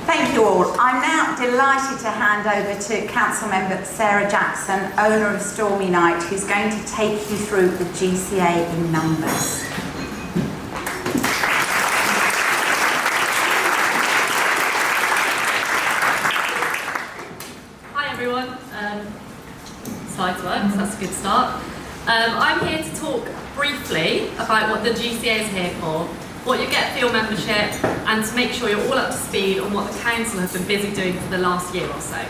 Thank you all. I'm now delighted to hand over to Council Member Sarah Jackson, owner of Stormy Night, who's going to take you through the GCA in numbers. Hi everyone. Slides work, so that's a good start. I'm here to talk briefly about what the GCA is here for, what you get for your membership, and to make sure you're all up to speed on what the Council has been busy doing for the last year or so.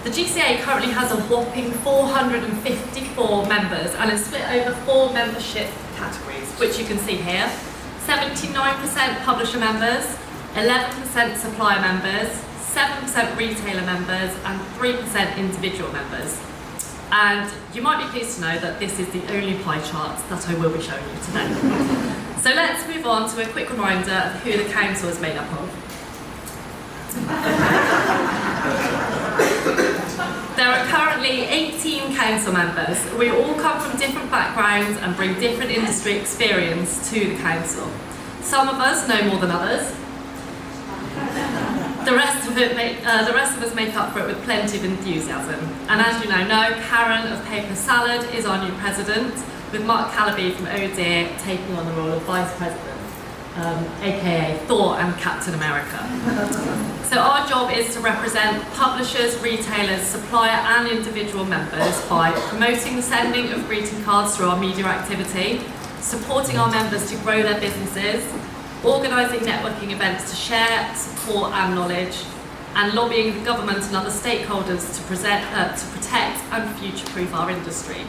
The GCA currently has a whopping 454 members and is split over 4 membership categories, which you can see here. 79% publisher members, 11% supplier members, 7% retailer members, and 3% individual members. And you might be pleased to know that this is the only pie chart that I will be showing you today. So let's move on to a quick reminder of who the Council is made up of. There are currently 18 Council members. We all come from different backgrounds and bring different industry experience to the Council. Some of us know more than others. The rest of us make up for it with plenty of enthusiasm. And as you know, Karen of Paper Salad is our new president, with Mark Calaby from Oh Dear taking on the role of vice president, aka Thor and Captain America. So our job is to represent publishers, retailers, supplier and individual members by promoting the sending of greeting cards through our media activity, supporting our members to grow their businesses, organising networking events to share, support and knowledge, and lobbying the government and other stakeholders to protect and future-proof our industry.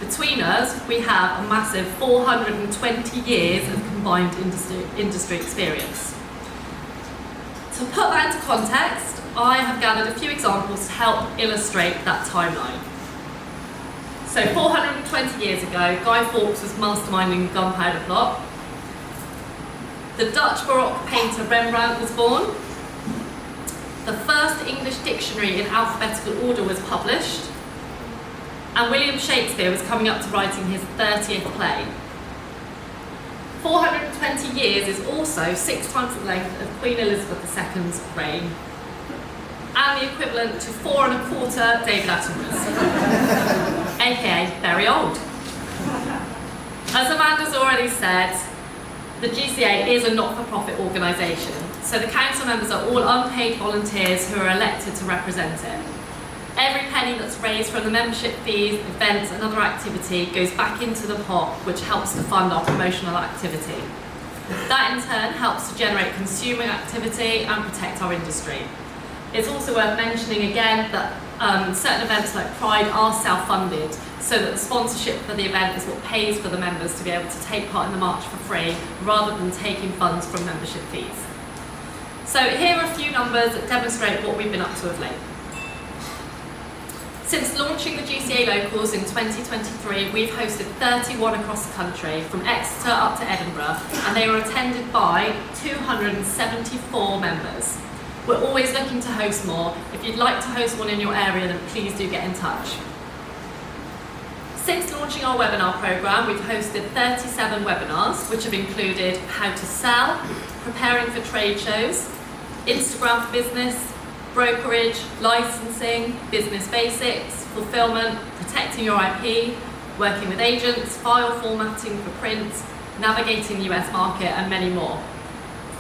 Between us, we have a massive 420 years of combined industry experience. To put that into context, I have gathered a few examples to help illustrate that timeline. So 420 years ago, Guy Fawkes was masterminding the Gunpowder Plot. The Dutch Baroque painter Rembrandt was born. The first English dictionary in alphabetical order was published. And William Shakespeare was coming up to writing his 30th play. 420 years is also 6 times the length of Queen Elizabeth II's reign, and the equivalent to 4 1/4 David Attenboroughs, aka very old. As Amanda's already said, the GCA is a not-for-profit organisation, so the Council members are all unpaid volunteers who are elected to represent it. Every penny that's raised from the membership fees, events and other activity goes back into the pot, which helps to fund our promotional activity. That in turn helps to generate consumer activity and protect our industry. It's also worth mentioning again that certain events like Pride are self-funded, so that the sponsorship for the event is what pays for the members to be able to take part in the march for free, rather than taking funds from membership fees. So here are a few numbers that demonstrate what we've been up to of late. Since launching the GCA Locals in 2023, we've hosted 31 across the country, from Exeter up to Edinburgh, and they were attended by 274 members. We're always looking to host more. If you'd like to host one in your area, then please do get in touch. Since launching our webinar programme, we've hosted 37 webinars, which have included how to sell, preparing for trade shows, Instagram for business, brokerage, licensing, business basics, fulfilment, protecting your IP, working with agents, file formatting for print, navigating the US market, and many more.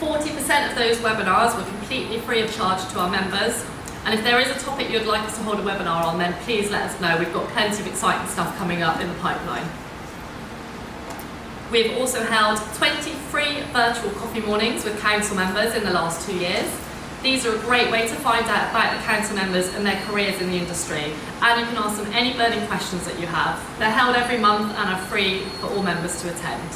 40% of those webinars were completely free of charge to our members, and if there is a topic you'd like us to hold a webinar on, then please let us know. We've got plenty of exciting stuff coming up in the pipeline. We've also held 20 free virtual coffee mornings with Council members in the last 2 years. These are a great way to find out about the Council members and their careers in the industry, and you can ask them any burning questions that you have. They're held every month and are free for all members to attend.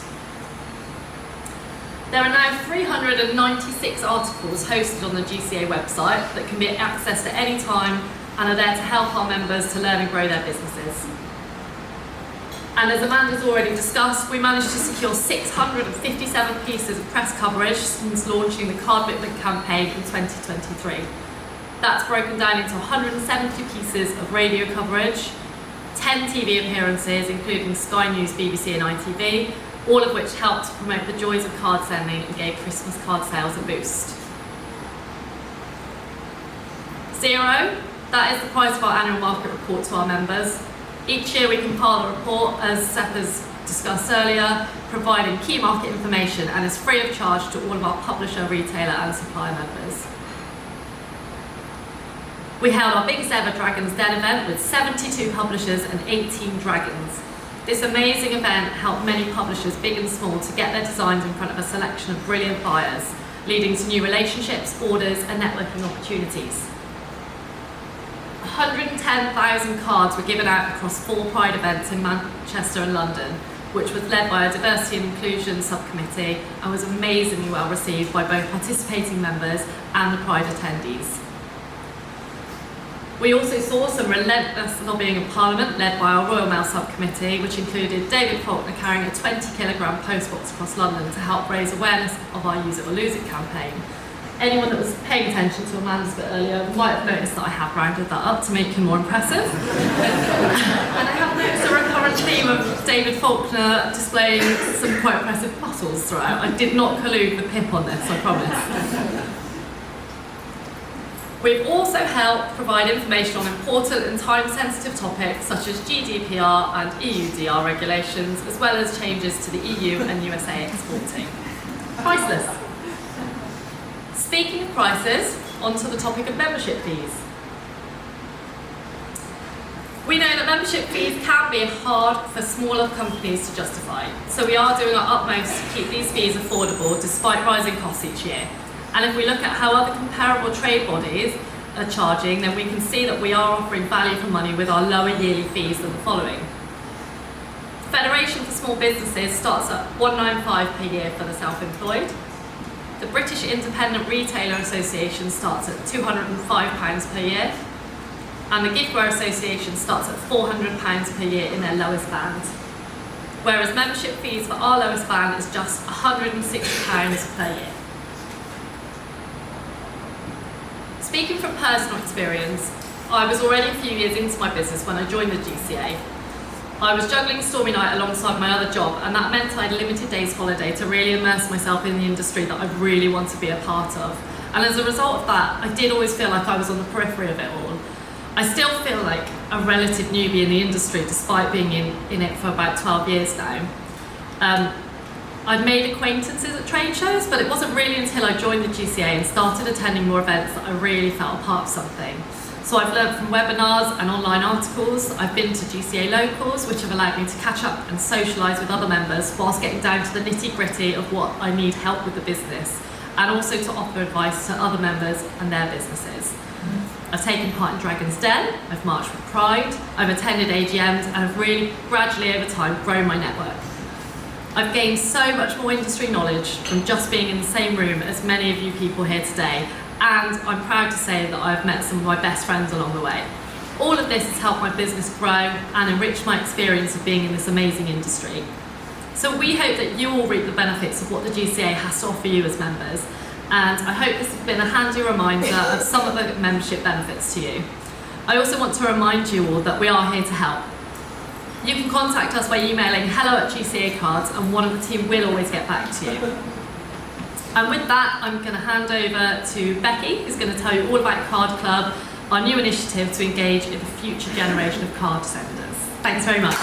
There are now 396 articles hosted on the GCA website that can be accessed at any time and are there to help our members to learn and grow their businesses. And as Amanda's already discussed, we managed to secure 657 pieces of press coverage since launching the Card Bitment campaign in 2023. That's broken down into 170 pieces of radio coverage, 10 TV appearances, including Sky News, BBC and ITV, all of which helped to promote the joys of card sending and gave Christmas card sales a boost. Zero, that is the price of our annual market report to our members. Each year we compile the report, as Seth has discussed earlier, providing key market information, and is free of charge to all of our publisher, retailer and supplier members. We held our biggest ever Dragons Den event with 72 publishers and 18 dragons. This amazing event helped many publishers, big and small, to get their designs in front of a selection of brilliant buyers, leading to new relationships, orders and networking opportunities. 110,000 cards were given out across 4 Pride events in Manchester and London, which was led by a diversity and inclusion subcommittee and was amazingly well received by both participating members and the Pride attendees. We also saw some relentless lobbying in Parliament, led by our Royal Mail subcommittee, which included David Faulkner carrying a 20-kilogram postbox across London to help raise awareness of our Use It or Lose It campaign. Anyone that was paying attention to Amanda's bit earlier might have noticed that I have rounded that up to make him more impressive. And I have noticed a recurrent theme of David Faulkner displaying some quite impressive muscles throughout. I did not collude with Pip on this, I promise. We've also helped provide information on important and time-sensitive topics such as GDPR and EUDR regulations, as well as changes to the EU and USA exporting. Priceless. Speaking of prices, onto the topic of membership fees. We know that membership fees can be hard for smaller companies to justify, so we are doing our utmost to keep these fees affordable despite rising costs each year. And if we look at how other comparable trade bodies are charging, then we can see that we are offering value for money with our lower yearly fees than the following. Federation for Small Businesses starts at £195 per year for the self-employed. The British Independent Retailer Association starts at £205 per year. And the Giftware Association starts at £400 per year in their lowest band. Whereas membership fees for our lowest band is just £160 per year. Speaking from personal experience, I was already a few years into my business when I joined the GCA. I was juggling Stormy Night alongside my other job, and that meant I had limited days holiday to really immerse myself in the industry that I really want to be a part of. And as a result of that, I did always feel like I was on the periphery of it all. I still feel like a relative newbie in the industry despite being in it for about 12 years now. I'd made acquaintances at trade shows, but it wasn't really until I joined the GCA and started attending more events that I really felt a part of something. So I've learned from webinars and online articles. I've been to GCA locals, which have allowed me to catch up and socialise with other members whilst getting down to the nitty-gritty of what I need help with the business, and also to offer advice to other members and their businesses. I've taken part in Dragons Den, I've marched with Pride, I've attended AGMs, and I've really gradually over time grown my network. I've gained so much more industry knowledge from just being in the same room as many of you people here today, and I'm proud to say that I've met some of my best friends along the way. All of this has helped my business grow and enrich my experience of being in this amazing industry. So we hope that you all reap the benefits of what the GCA has to offer you as members, and I hope this has been a handy reminder of some of the membership benefits to you. I also want to remind you all that we are here to help. You can contact us by emailing hello@GCA Cards, and one of the team will always get back to you. And with that, I'm going to hand over to Becky, who's going to tell you all about Card Club, our new initiative to engage in the future generation of card senders. Thanks very much.